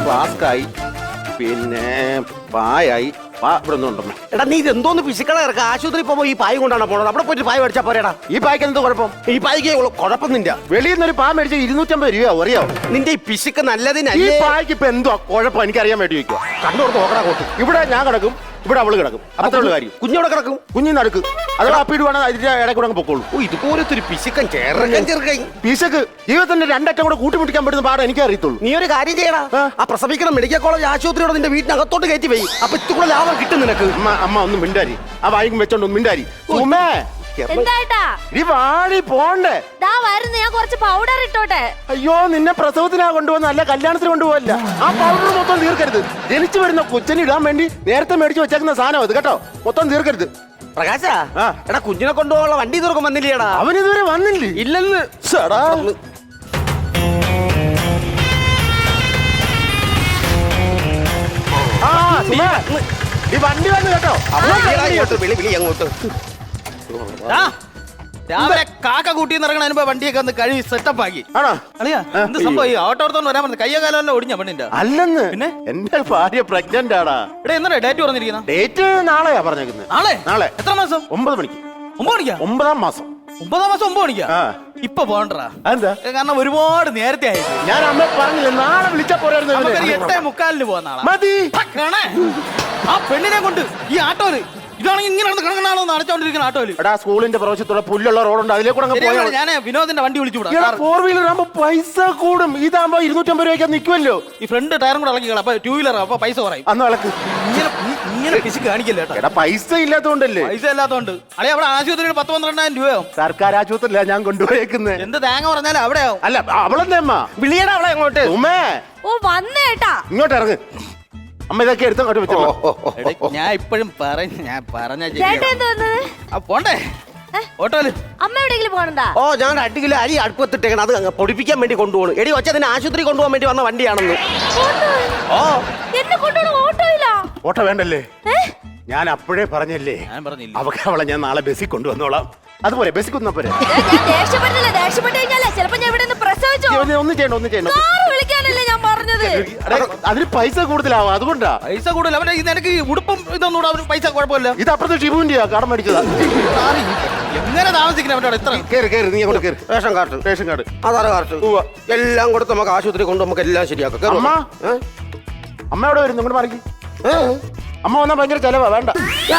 ഫ്ലാസ്കായി, പിന്നെ പായായി. ഇവിടെ ഒന്നും എടാ, നീ ഇത് എന്തോന്ന് പിശുക്കളെ ഇറക്കുക. ആശുപത്രി പോകുമ്പോ ഈ പായ കൊണ്ടാണ് പോണത്. അവിടെ പോയിട്ട് പായ മേടിച്ചാ പോരേടാ. ഈ പായ്ക്ക് എന്തോ കുഴപ്പം? ഈ പായ്ക്ക് കുഴപ്പം നിന്റെ വെളിയിൽ നിന്നൊരു പായ മേടിച്ച 250 രൂപ അറിയോ? നിന്റെ ഈ പിശുക്ക് നല്ലതിനല്ല. ഈ പായ്ക്ക് ഇപ്പൊ എന്തോ കുഴപ്പം എനിക്കറിയാൻ വേണ്ടി വയ്ക്കുക. കണ്ടോർത്ത് നോക്കണ കോട്ട്. ഇവിടെ ഞാൻ കിടക്കും, ഇവിടെ അവള് കിടക്കും. അത്രയുള്ള കാര്യം. കുഞ്ഞോടെ കിടക്കും, കുഞ്ഞിന് നടക്കും. അത് അപ്പിടുവാണ് അതിന്റെ ഇടയിൽ കൂടെ പൊക്കോളൂ. ഇതുപോലത്തെ ഒരു പിശുക്കൻ ചെറുക്കൻ പിശക്ക് ജീവിതത്തിന്റെ രണ്ടറ്റം കൂടെ കൂട്ടിമുട്ടിക്കാൻ പറ്റുന്ന പാடம் എനിക്ക് അറിയത്തുള്ളൂ. നീ ഒരു കാര്യം ചെയ്യണം. ആ പ്രസവിക്കണം മെഡിക്കൽ കോളേജ് ആശുപത്രിയോടെ നിന്റെ വീട്ടിനകത്തോട്ട് കയറ്റി പോയി. അപ്പൊ ഇത്തുകൂടെ ലാഭം കിട്ടും നിനക്ക്. അമ്മ ഒന്നും മിണ്ടാരി. ആ വായിക്കും വെച്ചോണ്ട് മിണ്ടാരി. വാടി പോണ്ടേ? ഞാൻ കുറച്ച് പൗഡർ ഇട്ടോട്ടെ. അയ്യോ, നിന്നെ പ്രസവത്തിനാ കൊണ്ടുപോകുന്ന, അല്ല കല്യാണത്തിന് കൊണ്ടുപോകല്ല. ആ പൗഡർ മൊത്തം തീർക്കരുത്. ജനിച്ചു വരുന്ന കൊച്ചിന് ഇടാൻ വേണ്ടി നേരത്തെ മേടിച്ചു വെച്ചേക്കുന്ന സാധനം അത് കേട്ടോ. മൊത്തം തീർക്കരുത്. പ്രകാശ, എടാ കുഞ്ഞിനെ കൊണ്ടുപോകാനുള്ള വണ്ടി തുറക്കം വന്നില്ലേടാ? അവനിതുവരെ വന്നില്ലേ? ഇല്ലെന്ന്. ഈ വണ്ടി വന്നു കേട്ടോ. വിളി അങ്ങോട്ട്. രാവിലെ കാക്ക കൂട്ടിന്ന് ഇറങ്ങണ വണ്ടിയൊക്കെ ഒന്ന് കഴുകി സെറ്റപ്പ് ആക്കി. ആണോ അളിയാ? എന്ത് സംഭവം? ഓട്ടോ എടുത്തോണ്ട് വരാൻ പറഞ്ഞു. കയ്യോ കാലം ഒടിഞ്ഞ പെണ്ണിന്റെ അല്ലെന്ന്. പിന്നെ എന്റെ ഭാര്യ പ്രഗ്നന്റ് ആടാ. ഇവിടെ എന്നാ ഡേറ്റ് പറഞ്ഞിരിക്കുന്ന? ഡേറ്റ് നാളെയാ പറഞ്ഞേക്കുന്നത്. നാളെ. എത്ര മാസം? 9 മണിക്ക്. 9 മണിക്കാ? 9-ാം മാസം. 9-ാം മാസം 9 മണിക്കാ? ഇപ്പൊ പോണ്ടാ. എന്താ? കാരണം ഒരുപാട് നേരത്തെ ആയി. ഞാൻ അമ്മ പറഞ്ഞില്ല നാളെ വിളിച്ചാ പോരായിരുന്നു. 8:45 പോവാ നാളെ. മതി. ആ പെണ്ണിനെ കൊണ്ട് ഈ ആട്ടോല് ഇതാണെങ്കിൽ ഇങ്ങനെ കിടക്കണാണോ നടച്ചോണ്ടിരിക്കുന്ന ആട്ടോല്. എടാ, സ്കൂളിന്റെ പ്രവേശത്തോടെ പുല്ലുള്ള റോഡുണ്ട്, അതിലേക്കൂടെ ഞാൻ വിനോദിന്റെ വണ്ടി വിളിച്ചു. 4 വീലർ ആകുമ്പോ പൈസ കൂടും. ഇതാകുമ്പോ 250 രൂപയ്ക്ക് നിൽക്കുമല്ലോ. ഈ ഫ്രണ്ട് ടയറും കൂടെ ഇളക്കി. അപ്പൊ 2 വീലർ അപ്പൊ പൈസ കുറയും. അന്ന് ഇളക്ക്. ഇങ്ങനെ പിശു കാണിക്കല്ലേ കേട്ടോ. പൈസ ഇല്ലാത്തോണ്ടല്ലേ? പൈസ ഇല്ലാത്തോണ്ട്. അല്ലെ അവിടെ ആശുപത്രിയിൽ 10-12,000 രൂപയാവും. സർക്കാർ ആശുപത്രിയില്ല ഞാൻ കൊണ്ടുപോയേക്കുന്നത്. എന്ത് തേങ്ങ പറഞ്ഞാലും അവിടെയാവും. അല്ല, അവളെന്താ അമ്മ വിളിയടാ അവളെ അങ്ങോട്ട്. വന്നേട്ടാ, ഇങ്ങോട്ട് ഇറങ്ങ്. അമ്മ ഇതൊക്കെ എടുത്തോട്ട് വെച്ചോ. ഞാൻ ഇപ്പോഴും പോണ്ടേ ഓട്ടോല്? അമ്മ എവിടെയെങ്കിലും പോകണ്ടാ? ഞാൻ 2 കിലോ അരി അടുപ്പത്തിട്ടേക്കണം. അത് പൊടിപ്പിക്കാൻ വേണ്ടി കൊണ്ടുപോകണം. എടി ഒച്ചതിന് ആശുപത്രി കൊണ്ടുപോകാൻ വേണ്ടി വന്ന വണ്ടിയാണെന്ന്. എന്നെ കൊണ്ടുപോകണം ഓട്ടോയിലാ? ഓട്ടോ വേണ്ടല്ലേ? ഞാൻ അപ്പോഴേ പറഞ്ഞല്ലേ അവക്ക് അവളെ ഞാൻ നാളെ ബസ്സിൽ കൊണ്ടുവന്നോളാം. അതുപോലെ ബസ്സിൽ കൊണ്ടാ പോരെ. ഒന്നും ചെയ്യണ്ട. അതിന് പൈസ കൂടുതലാവും, അതുകൊണ്ടാ. പൈസ കൂടുതൽ. നിനക്ക് ഉടുപ്പും ഇതൊന്നും പൈസ കുഴപ്പമില്ല. ഇത് അപ്പുറത്തെ ഷിബുവിന്റെയാ കടം മേടിച്ചതാ. എങ്ങനെ താമസിക്കണം? നീ അങ്ങോട്ട് കേറി. റേഷൻ കാർഡ്, ആധാർ കാർഡ് എല്ലാം കൊടുത്ത് നമുക്ക് ആശുപത്രി കൊണ്ട് നമുക്ക് എല്ലാം ശരിയാക്കാം. അമ്മ എവിടെ വരുന്നു? ഇങ്ങോട്ട് മാറി. അമ്മ വന്നാ ഭയങ്കര ചെലവാ. വേണ്ട,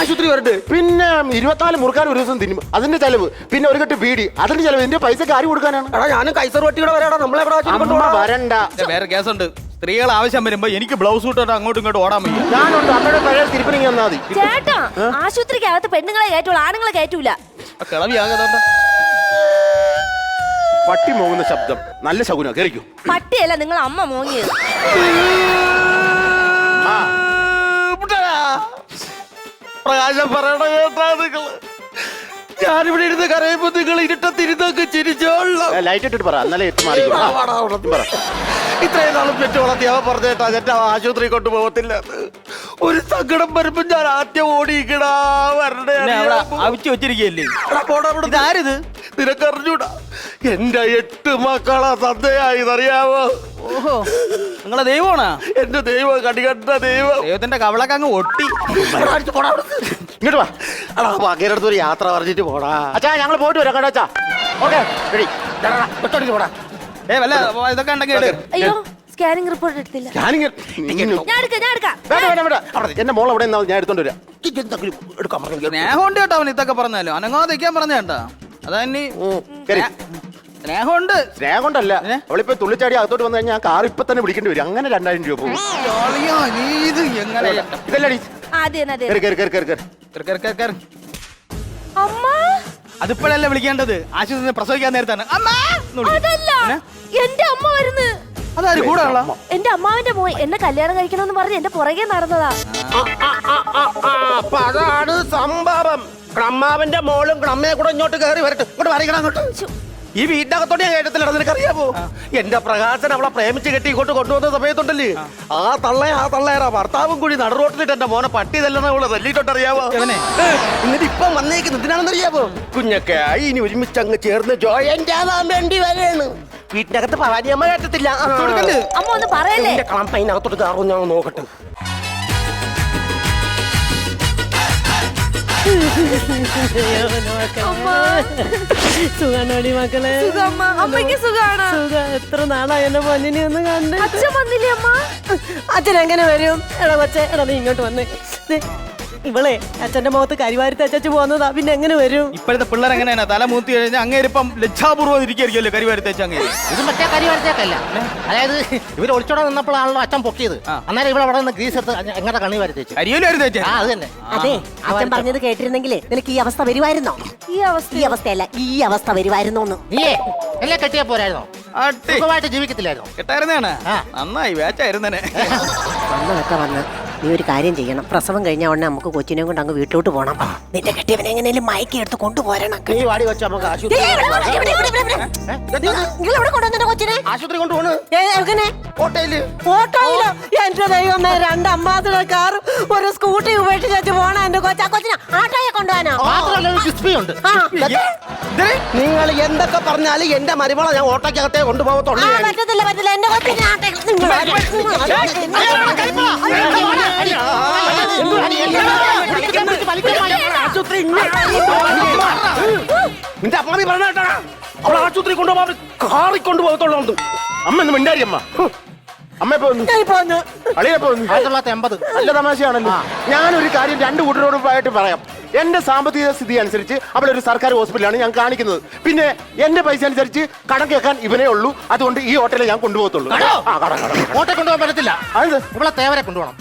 ആശുപത്രി വരട്ടെ. പിന്നെ 24 മുറുക്കാൻ ഒരു ദിവസം തിന്നും, അതിന്റെ ചെലവ്. പിന്നെ ഒരു കെട്ട് ബീഡി, അതിന്റെ ചെലവ്. ഇതിന്റെ പൈസക്ക് ആര് കൊടുക്കാനാണ്? ഞാനും കൈസർ വട്ടിയുടെ വരാടാ. നമ്മളെ വരണ്ട. വേറെ കേസുണ്ട്. സ്ത്രീകൾ ആവശ്യം വരുമ്പോ എനിക്ക് ബ്ലൗസ് ഇട്ടിട്ട് അങ്ങോട്ടും ഇങ്ങോട്ടും ഓടാൻ വയ്യ. ഞാനുണ്ട്. അമ്മയുടെ പഴയ തിരുപ്പനി വന്നാൽ മതി. ചേട്ടാ, ആശുപത്രിക്കകത്ത് പെണ്ണുങ്ങളെ കയറ്റുള്ളൂ, ആണുങ്ങളെ കയറ്റൂല. കിളവിയാകാതെ പട്ടി മോങ്ങുന്ന ശബ്ദം നല്ല ശകുന. കേറിക്കൂ. പട്ടിയല്ല, നിങ്ങൾ അമ്മ മോങ്ങിയത്. പ്രകാശം പറയണ കേട്ടാ നിങ്ങള്. ഞാനിവിടെ ഇരുന്ന് കരയുമ്പോ നിങ്ങൾ ഇരുട്ടത്തിരുന്നൊക്കെ ചിരിച്ചോളാം. ലൈറ്റ് ഇട്ടിട്ട് പറ. എന്നാലേ ഇത്രയും നാളും പെറ്റ് വളർത്തി അവ പറഞ്ഞേട്ടാ എന്റെ ആശുപത്രി കൊണ്ടുപോകത്തില്ല. ഒരു സങ്കടം വരുമ്പോ ഞാൻ ആദ്യം ഓടിക്കടാ വരണേ. അവിച്ചു വെച്ചിരിക്കല്ലേ? ഇതാരിത്? നിനക്കറിഞ്ഞൂടാ? എന്റെ 8 മക്കളാ തന്തയായിന്നറിയാവോ? ഓഹോ, നിങ്ങളെ ദൈവമാണാ? എന്റെ ദൈവം, കടികണ്ട ദൈവം. ദൈവത്തിന്റെ കവളൊക്കെ അങ്ങ് ഒട്ടി. ഇങ്ങോട്ട് വാ. അങ്ങേരുടെ അടുത്ത് ഒരു യാത്ര പറഞ്ഞിട്ട് പോടാ. അച്ഛാ, ഞങ്ങൾ പോയിട്ട് വരാം കേട്ടോ. Okay, ready. പോടാ. വല്ല ഇതൊക്കെ ഉണ്ടെങ്കിൽ അയ്യോ, സ്കാനിംഗ് റിപ്പോർട്ട് എടുത്തില്ല. എന്റെ മോൾ എവിടെ ഞാൻ എടുത്തോണ്ട് വരാം. സ്നേഹമുണ്ട് കേട്ടോ അവൻ ഇതൊക്കെ പറഞ്ഞാലും. അനങ്ങാതെ വെക്കാൻ പറഞ്ഞേട്ടാ. അതാ സ്നേഹമുണ്ട്. സ്നേഹം കൊണ്ടല്ല, അവളിപ്പോ തുള്ളിച്ചാടി അകത്തോട്ട് വന്നു കഴിഞ്ഞാൽ കാർ ഇപ്പൊ തന്നെ വിളിക്കേണ്ടി വരും. അങ്ങനെ 2000 രൂപ പോകും. ഇതല്ലേ അതിപ്പോഴല്ലേ വിളിക്കേണ്ടത്? ആശുപത്രി പ്രസവിക്കാൻ നേരത്താണ്. എന്റെ അമ്മ വരുന്നു. അതായത് കൂടെ എന്റെ അമ്മാവിന്റെ മോൻ എന്നെ കല്യാണം കഴിക്കണമെന്ന് പറഞ്ഞ് എന്റെ പുറകെ നടന്നതാ. അപ്പൊ അതാണ് സംഭവം. അമ്മാവന്റെ മോളും അമ്മയെ കൂടെ ഇങ്ങോട്ട് കയറി വരട്ടെ. ഇങ്ങോട്ട് വരയ്ക്കണം അങ്ങോട്ട്. ഈ വീടിനകത്തോടെ ഞാൻ കേട്ടത്തില്ല. നിനക്കറിയാമോ? എന്റെ പ്രകാശൻ അവളെ പ്രേമിച്ച് കെട്ടി ഇങ്ങോട്ട് കൊണ്ടുവന്ന സമയത്തുണ്ടല്ലേ, ആ തള്ളയറാ ഭർത്താവും കൂടി നടുറോട്ടിലിട്ട് എന്റെ മോനെ പട്ടി തല്ലെന്ന അവളെ തല്ലിട്ടോട്ടറിയാവോ? എന്നിട്ട് ഇപ്പം വന്നേക്കുന്നത് എന്തിനാണെന്നറിയാമോ? കുഞ്ഞൊക്കെ ആയി ഇനി ഒരുമിച്ച് അങ്ങ് ചേർന്ന് ജോയിന്റ് ആവാൻ വേണ്ടി വരെയാണ്. വീട്ടിനകത്ത് ഭവാനിയമ്മ കേട്ടത്തില്ല. അമ്മ ഒന്ന് പറയല്ലേ? കളമ്പൈനകത്തോട്ട് കയറും ഞാൻ നോക്കട്ടെ. സുഖാണോടി മക്കളെ? അമ്മയ്ക്ക് സുഖാണ്. എത്ര നാളായി എന്റെ പൊന്നിനെ ഒന്ന് കണ്ട്. അച്ഛൻ വന്നില്ലേ അമ്മ? അച്ഛൻ എങ്ങനെ വരും? എടാ കൊച്ചേ, എടാ നീ ഇങ്ങോട്ട് വന്നേ. ദേ, ഇവളെ അച്ഛന്റെ മുഖത്ത് കരിവാരിത്ത് അച്ചു പോകുന്നതാ, പിന്നെ എങ്ങനെ വരും? ഇപ്പോഴത്തെ പിള്ളേർ എങ്ങനെയാണ് തല മൂത്തി കഴിഞ്ഞാൽ അങ്ങേരിപ്പം ലജ്ജാപൂർവ്വം ഇരിക്കുകയായിരിക്കുമല്ലോ കരിവാരിത്തേച്ച് അങ്ങേര്. ഇത് മറ്റേ കരിവാരത്തേക്കല്ല. അതായത് ഇവർ ഒളിച്ചോടെ നിന്നപ്പോഴാണല്ലോ അച്ഛൻ പൊക്കിയത്. അന്നേരം ഇവിടെ അവിടെ നിന്ന് ഗ്രീസ് എടുത്ത് എങ്ങനെ കണ്ണി വരത്തേച്ചു. കരിയോലും തേച്ച്. ആ അത് തന്നെ. അതെ, അച്ഛൻ പറഞ്ഞത് കേട്ടിരുന്നെങ്കിലേ നിനക്ക് ഈ അവസ്ഥ വരുമായിരുന്നോ? ഈ അവസ്ഥ ഈ അവസ്ഥയല്ല, ഈ അവസ്ഥ വരുമായിരുന്നോന്ന്. നീയേ എല്ലാം കെട്ടിയാ പോരായിരുന്നോ? സുഖമായിട്ട് ജീവിക്കത്തില്ലായിരുന്നോ? കെട്ടായിരുന്നേണ്. നന്നായി വേച്ചായിരുന്നേ. വന്നതൊക്കെ വന്ന് നീ ഒരു കാര്യം ചെയ്യണം. പ്രസവം കഴിഞ്ഞ ഉടനെ നമുക്ക് കൊച്ചിനെ കൊണ്ട് അങ്ങ് വീട്ടിലോട്ട് പോകണം. നിന്റെ കെട്ടിയവനെ എങ്ങനെയും മയക്കി എടുത്ത് കൊണ്ടുപോരണം. നീ വാടി വെച്ച നമുക്ക് ആശുപത്രി കൊച്ചിനെ ആശുപത്രി കൊണ്ടുപോണ്. എങ്ങനെ? കോട്ടയില്. ഓട്ടോയിലോ? എന്റെ ദൈവമേ, 2 അംബാസഡർ കാറും ഒരു സ്കൂട്ടി ഉപേക്ഷിച്ചു പോണ എന്റെ കൊച്ചിനെ ആട്ടോയെ കൊണ്ടുപോകാനോ? മാത്രമല്ല ഒരു കിസ്ബിയുണ്ട്. നിങ്ങൾ എന്തൊക്കെ പറഞ്ഞാലും എന്റെ മരുമള ഞാൻ ഓട്ടോക്കകത്തേ കൊണ്ടുപോകത്തുള്ളൂ. പറ്റത്തില്ല പറ്റില്ല, എന്റെ കൊച്ചിനെ നിന്റെ അമ്മാവി പറഞ്ഞ കേട്ടാ അവളെ ആശുപത്രി കൊണ്ടുപോകാൻ കാറി കൊണ്ടുപോകത്തുള്ളൂ. അമ്മ എന്ന് മിണ്ടാരി അമ്മ. അമ്മ ഇപ്പൊ അളിയപ്പോ 1980. നല്ല തമാശയാണല്ലോ. ഞാനൊരു കാര്യം 2 കൂട്ടരോടുമായിട്ട് പറയാം. എന്റെ സാമ്പത്തിക സ്ഥിതി അനുസരിച്ച് അവിടെ ഒരു സർക്കാർ ഹോസ്പിറ്റലാണ് ഞാൻ കാണിക്കുന്നത്. പിന്നെ എന്റെ പൈസ അനുസരിച്ച് കണക്ക് കേൾക്കാൻ ഇവനേ ഉള്ളൂ. അതുകൊണ്ട് ഈ ഹോട്ടലിൽ ഞാൻ കൊണ്ടുപോകത്തുള്ളൂ. ഓട്ടെ കൊണ്ടുപോകാൻ പറ്റത്തില്ല. ഇവിടെ തേവരെ കൊണ്ടുപോകണം.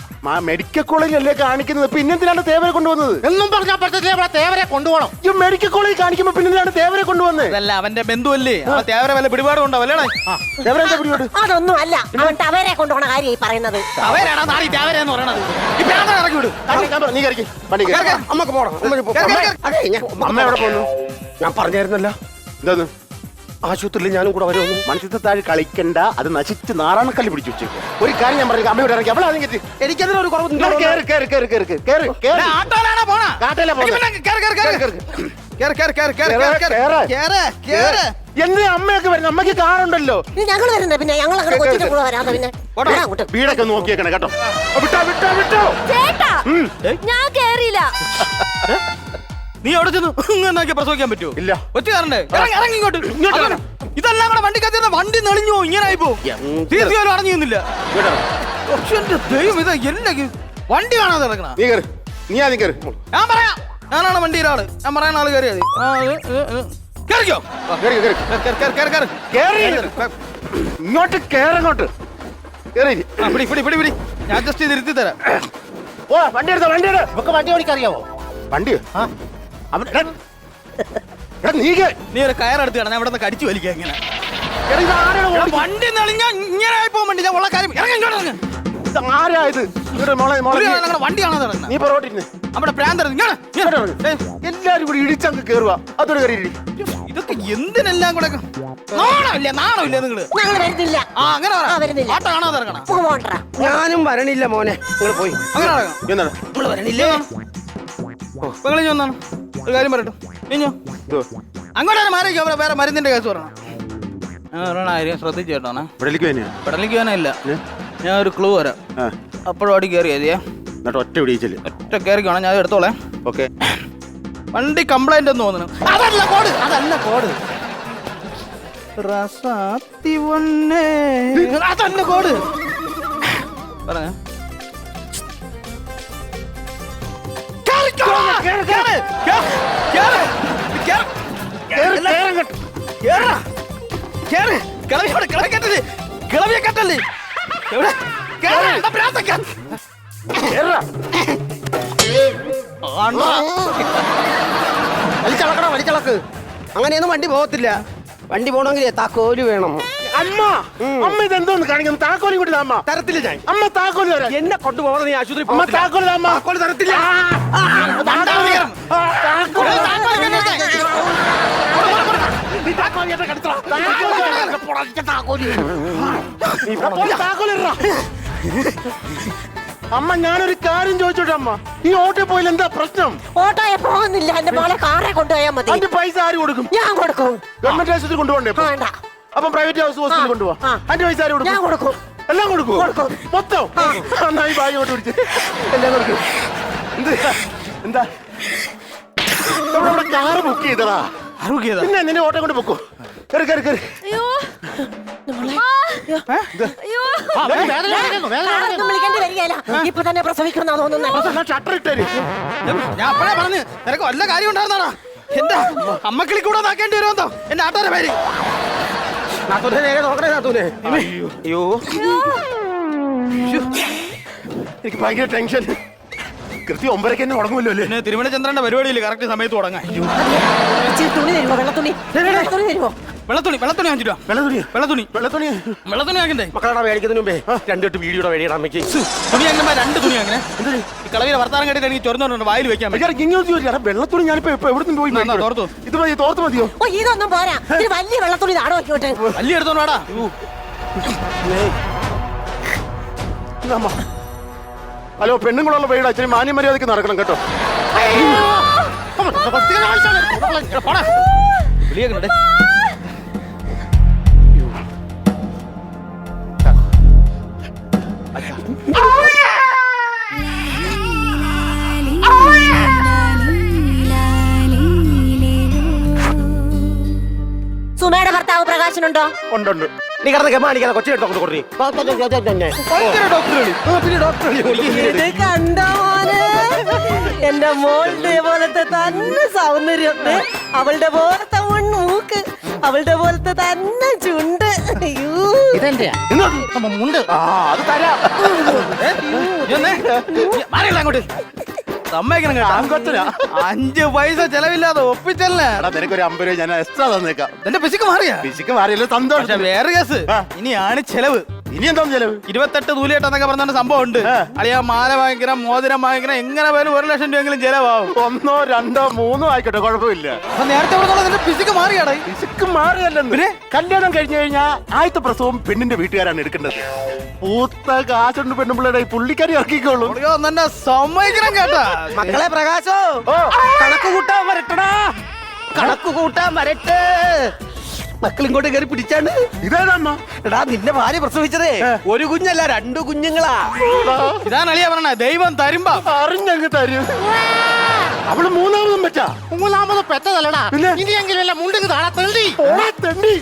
മെഡിക്കൽ കോളേജിലല്ലേ കാണിക്കുന്നത്, പിന്നെന്തിനാണ് തേവരെ കൊണ്ടുവന്നത്? എന്നും പറഞ്ഞാൽ പറ്റത്തില്ല, ഇവിടെ തേവരെ കൊണ്ടുപോകണം. ഈ മെഡിക്കൽ കോളേജ് കാണിക്കുമ്പോ പിന്നെന്തിനാണ് തേവരെ കൊണ്ടുവന്നത്? അതല്ല അവന്റെ ബന്ധുവല്ലേ, തേവരെ വല്ല പിടിപാടും ഉണ്ടോ? അല്ലേടാ തേവരെ പിടിപാട് അതൊന്നും അല്ല, അവൻ ടവരെ കൊണ്ടുപോണ കാര്യം ഈ പറയുന്നത്. അവരാണ് നാളെ തേവരെ എന്ന് പറയണത്. ഇറക്കി വിടും. നീ കറിക്ക് അമ്മക്ക് പോണം. അമ്മ എവിടെ പോന്നു? ഞാൻ പറഞ്ഞായിരുന്നല്ലോ. എന്താന്ന് ആശുപത്രിയിൽ ഞാനും കൂടെ വരുമെന്ന്. മനസ്സിലത്തെ താഴെ കളിക്കണ്ട, അത് നശിച്ച് നാറാണക്കല്ല് പിടിച്ചു വെച്ചേക്കും. ഒരു കാര്യം ഞാൻ പറഞ്ഞു, അമ്മയോട് ഇറങ്ങി അവളാണെങ്കിൽ എനിക്കതിനൊരു കുറവ്. എന്ത് അമ്മയൊക്കെ വരുന്നത്? അമ്മയ്ക്ക് കാറുണ്ടല്ലോ. ഞങ്ങൾ വരുന്നത് പിന്നെ ഞങ്ങൾ അങ്ങനെ കൊച്ചിന്റെ കൂടെ വരാതെ പിന്നെ വീടൊക്കെ നോക്കിയേക്കണേ കേട്ടോ. വിട്ടോ വിട്ടോ വിട്ടോ. ചേട്ടാ, ഞാൻ കേറിയില്ല. നീ അവിടെ ചെന്ന് ഇങ്ങനെ പ്രസവിക്കാൻ പറ്റുമോ? ഇല്ല. ഒറ്റക്കാരണ്ടേ ഇറങ്ങി ഇങ്ങോട്ട്. ഇതെല്ലാം കൂടെ വണ്ടി കത്തിയ വണ്ടി നെളിഞ്ഞോ ഇങ്ങനെ ആയിപ്പോ. തീർച്ചയായും അറിഞ്ഞില്ല. ദൈവം, ഇത് എല്ലാം വണ്ടി കാണാതെ ഇറങ്ങണ. നീ ആദ്യം കയറി. ഞാൻ പറയാം, ഞാനാണ് വണ്ടിയുടെ ആള്. ഞാൻ പറയുന്ന ആള് കയറിയത്. കേറിക്കോ. ഇങ്ങോട്ട് കേറങ്ങോട്ട് കേറി. പിടി ഞാൻ അഡ്ജസ്റ്റ് ചെയ്ത് ഇരുത്തി തരാം. ഓ വണ്ടി എടുത്തോ, വണ്ടി എടു. നമുക്ക് വണ്ടി ഓടിക്കറിയാവോ? വണ്ടിയോ? നീ ഒരു കയറെടുത്ത് കാണാൻ ഞാൻ ഇവിടെ നിന്ന് കടിച്ചു വലിക്കുക. ഇങ്ങനെ വണ്ടി നെളിഞ്ഞ ഇങ്ങനെ ആയിപ്പോ വണ്ടി. ഞാൻ ഉള്ള കാര്യം ആരായത്? വണ്ടി കാണാതെ നീ പൊറോട്ടിരുന്ന് നമ്മുടെ പ്രാന്തർ എല്ലാരും കൂടി ഇടിച്ചങ്ങ് കേറുക. അതൊരു കയറി. ഇതൊക്കെ എന്തിനെല്ലാം കൂടെ നാണമില്ല നിങ്ങള്? ഞങ്ങൾ വരുന്നില്ല. അങ്ങനെ വരുന്നില്ല. ആട്ടോ കാണാതെ ഇറങ്ങണം. ഞാനും വരണില്ല മോനെ. നിങ്ങൾ പോയി അങ്ങനെ ഇറങ്ങാം. എന്താണ് നമ്മള് വരണില്ലേ? പെങ്ങളിഞ്ഞ് വന്നാണ് ഒരു കാര്യം പറയട്ടോ. ഇഞ്ഞോ അങ്ങോട്ട് മാറിക്കോ. വേറെ മരുന്നിന്റെ കേസ് പറയണം. ഞാൻ പറയണ കാര്യം ശ്രദ്ധിച്ചു കേട്ടോണേ. പെടലിക്ക് വേനല്ല. ഞാൻ ഒരു ക്ലൂ വരാം. അപ്പോഴും അടി കയറി മതിയേ. എന്നിട്ട് ഒറ്റ പിടിച്ചില്ല. ഒറ്റ കയറിക്കോണം. ഞാൻ എടുത്തോളേ. ഓക്കെ. വണ്ടി കംപ്ലൈന്റ് എന്ന് തോന്നുന്നു. അതല്ല കോഡ്. അതല്ല കോഡ്. അതല്ല കോഡ്. പറഞ്ഞ കിളവിയെ കെട്ടല്ലേ? വലിച്ചളക്ക്. അങ്ങനെയൊന്നും വണ്ടി പോകത്തില്ല. വണ്ടി പോകണമെങ്കിൽ താക്കോല് വേണം. അമ്മ അമ്മ ഇതെന്തോന്ന് കാണിക്കുന്നു? താക്കോലും കൂടി അമ്മ തരത്തില്ല. ഞാൻ അമ്മ താക്കോല് തരാം. എന്നെ കൊണ്ടുപോകാതെ നീ ആശുപത്രി താക്കോല് അമ്മ താക്കോല് തരത്തില്ല. അമ്മ ഞാനൊരു കാര്യം ചോദിച്ചോട്ടെ അമ്മ, ഈ ഓട്ടോ പോയാൽ എന്താ പ്രശ്നം? ഓട്ടോയെ പോകുന്നില്ല, എന്റെ മോളെ കാറെ കൊണ്ടുപോയാൽ മതി. അതിന്റെ പൈസ ആര് കൊടുക്കും? ഞാൻ കൊടുക്കും. ഗവൺമെന്റ് ആശുപത്രി കൊണ്ടുപോകണ്ടേ? വേണ്ട. അപ്പം പ്രൈവറ്റ് ഹോസ്പിറ്റലിൽ കൊണ്ടുപോവാ. 5 പൈസ ആര് ഞാൻ കൊടുക്കും. എല്ലാം കൊടുക്കുവോ? മൊത്തം നന്നായി ബാഗ് കൊണ്ട് പിടിച്ച് എല്ലാം കൊടുക്കും. എന്താ നമ്മളിവിടെ കാറ് ബുക്ക് ചെയ്തടാ. പിന്നെ നിന്നെ ഓട്ടം കൊണ്ട് പൊക്കോ. കയറി കയറി കയറി. അയ്യോ അയ്യോ ഒന്നും വിളിക്കേണ്ടി വരികയില്ല. ഇപ്പൊ തന്നെ പ്രസവിക്കുന്ന തോന്നുന്നത്. ഷട്ടർ ഇട്ടേര്. ഞാൻ അപ്പഴേ പറഞ്ഞു നിനക്ക് വല്ല കാര്യം ഉണ്ടായിരുന്നാടാ. എന്റെ അമ്മക്കിളി കൂടെ നാക്കേണ്ടി വരുമെന്നോ എന്റെ ആട്ടോരെ പേര്. നാത്തൂനെ നേരെ നോക്കണേ നാത്തൂനെ. അയ്യോ എനിക്ക് ഭയങ്കര ടെൻഷൻ. കൃത്യം 9:00 തന്നെ തുടങ്ങുമല്ലോ അല്ലേ? പിന്നെ തിരുവനന്തപുരത്തിന്റെ പരിപാടിയില്ല കറക്റ്റ് സമയത്ത് തുടങ്ങാൻ. തുണി തരുമോ? വെള്ളത്തുണി തരുമോ? വെള്ളത്തുണി വാങ്ങിച്ചിട്ടോ. വെള്ളത്തുണി ആക്കണ്ടേ? മക്കളാ മേടിക്കുന്നതിന് മുമ്പേ 2 വീഡിയോടെ വേടിയണം അമ്മയ്ക്ക്. തുണി അങ്ങനെ 2 തുണി അങ്ങനെ ഈ കളവിലെ വർത്താനം കേട്ടിട്ട് എനിക്ക് ചൊരുന്നുണ്ട് വായിൽ വെക്കാൻ വെള്ളത്തുണി ഞാനിപ്പോ എവിടെ നിന്ന് പോയി തോർത്തു ഇത് മതി. തോർത്ത് മതിയോ? ഓ ഇതൊന്നും പോരാ. ഇത് വലിയ വെള്ളത്തുണി താടോ നോക്കിയോട്ടെ. വലിയ എടുത്തോണ്ട് വാടാ. ഹലോ, പെണ്ണുങ്ങളുള്ള വീട് അച്ഛനും മാന്യമര്യാദക്ക് നടക്കണം കേട്ടോ. വിളിയേക്കണ്ടേ? സുമയുടെ ഭർത്താവ് പ്രകാശനുണ്ടോ? ഉണ്ട്. നീ കിടന്ന് കമ്മാണിക്കാതെ കൊച്ചിനെ ഡോക്ടർ കൊടുത്തി. ഇത് കണ്ടോ മോനെ? എന്റെ മോളുടെ പോലത്തെ തന്നെ സൗന്ദര്യം, അവളുടെ പോലത്തെ മൂക്ക്, അവളുടെ പോലത്തെ തന്നെ ചുണ്ട്. അയ്യോ ഇതെന്റെയാ മുണ്ട്. അത് തരാം. അങ്ങോട്ട് സമ്മതിക്കണം കേട്ടോ. 5 പൈസ ചെലവില്ലാതെ ഒപ്പിച്ചല്ലേ. നിനക്കൊരു 50 രൂപ ഞാൻ എക്സ്ട്രാ തന്നേക്കാം. എന്റെ പിശുക്ക് മാറിയാ? പിശുക്ക് മാറിയല്ലോ, സന്തോഷം. വേറെ കേസ് ഇനിയാണ് ചെലവ്. ഇനി എന്താ ചെലവ്? 28 നൂലിയേട്ടെന്നൊക്കെ പറഞ്ഞ സംഭവം ഉണ്ട്. അളിയാ മാല വാങ്ങിക്കണം, മോതിരം വാങ്ങിക്കണം, എങ്ങനെ പോയാലും 1 ലക്ഷം രൂപയെങ്കിലും ചെലവാകും. 1, 2, 3 ആയിക്കോട്ടെ, കുഴപ്പമില്ല. അപ്പൊ നേരത്തെ പറഞ്ഞ പിശുക്ക് മാറിയാടാ? പിശുക്ക് മാറിയല്ലെന്ന്. കല്യാണം കഴിഞ്ഞു കഴിഞ്ഞാൽ ആദ്യത്തെ പ്രസവം പെണ്ണിന്റെ വീട്ടുകാരാണ് എടുക്കേണ്ടത്. പൂത്ത കാശുണ്ട് പെണ്ണുമ്പിള്ളയുടെ പുള്ളിക്കാരി ഇറക്കിക്കോളൂ. തന്നെ സമ്മതിക്കണം കേട്ടാ. മക്കളെ പ്രകാശോ, കണക്ക് കൂട്ടാൻ വരട്ടടാ. കണക്ക് കൂട്ടാൻ വരട്ടെ. മക്കളിങ്ങോട്ട് കയറി പിടിച്ചാണ്. ഇതേതമ്മ? എടാ നിന്റെ ഭാര്യ പ്രസവിച്ചതേ 1 കുഞ്ഞല്ല 2 കുഞ്ഞുങ്ങളാ. ഇതാണ് അളിയാ പറഞ്ഞ ദൈവം തരുമ്പോ അറിഞ്ഞങ്ങ് തരും. അവള് 3ാമതും പറ്റാ. 3ാമത് പെറ്റതല്ലടാ. ഇനിയെങ്കിലും മുണ്ടെങ്കിൽ താഴെ തെണ്ടി. തെണ്ടി